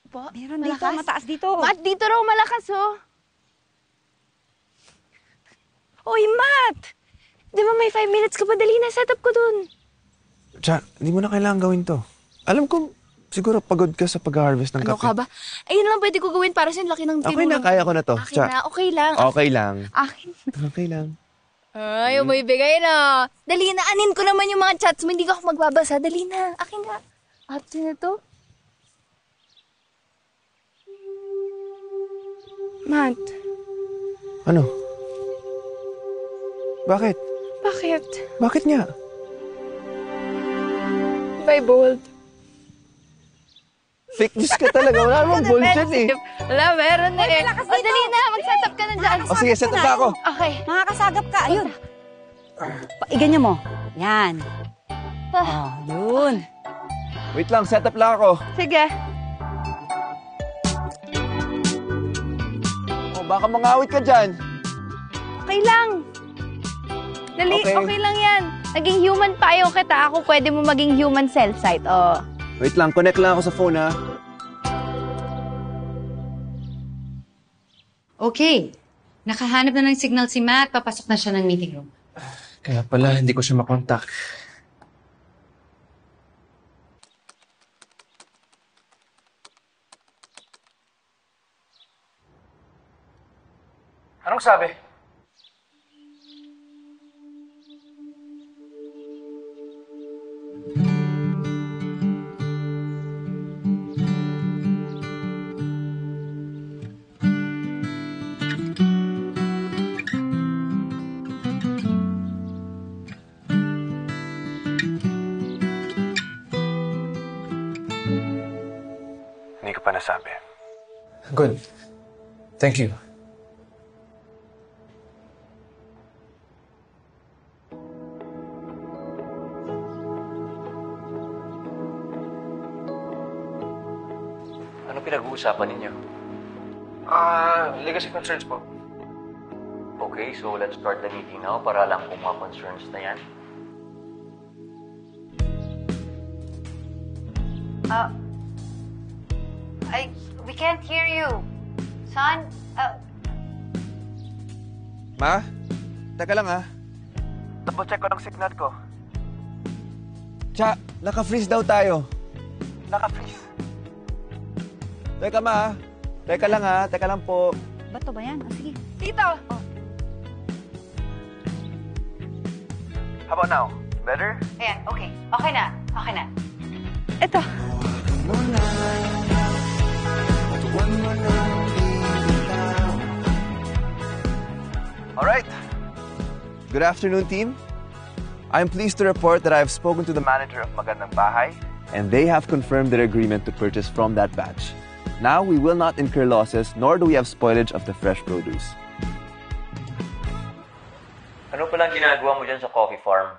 Po? Meron dito, mataas dito. Matt, dito raw malakas, oh. Uy, Matt! Di ba may 5 minutes ka pa? Dali na, set up ko dun. Cha, hindi mo na kailangan gawin to. Alam ko, siguro pagod ka sa pag-harvest ng Ano kape. ka ba? Ayun lang pwede ko gawin para sa laki ng Okay na, kaya ko na to. Akin na, okay lang. Okay lang. Akin. Okay lang. Ay, may bigay na. Dali na, anin ko naman yung mga chats mo. Hindi ka ako magbabasa. Dali na, akin na. After na to. Matt. Ano? Bakit? Bakit? Bakit nga? By bold. Fake news ka talaga. Wala namang bullshit eh. Wala, meron na eh. malakas O, dali na. Mag-setup ka na dyan. O sige, set up na ako. Okay. Makakasagap ka. Ayun. Iganyan mo. Yan. Oh, yun. Wait lang, set up lang ako. Sige. O, baka mangawit ka dyan. Okay lang. Dali, okay lang yan. Naging human tayo kita. Ako pwede mo maging human cell site. Oh. Wait lang, connect lang ako sa phone ha. Okay. Nakahanap na ng signal si Matt. Papasok na siya ng meeting room. Kaya pala, hindi ko siya makontak. Anong sabi? Hindi ko pa nasabi. Good. Thank you. Ano pinag-uusapan ninyo? Legacy concerns po. Okay, so let's start the meeting now para alam kung mga concerns na yan. We can't hear you. Son, Ma? Teka lang ha. Double check ko ng signal ko. Cha, naka-freeze daw tayo. Naka-freeze. Teka ma ha. Teka lang ha. Teka lang po. Bato ba yan? Sige. Dito. How about now? Better? ayan, okay. Okay na. Okay na. Ito. Alright. Good afternoon, team. I'm pleased to report that I have spoken to the manager of Magandang Bahay, and they have confirmed their agreement to purchase from that batch. Now, we will not incur losses, nor do we have spoilage of the fresh produce. Ano palang ginagawa mo dyan sa coffee farm?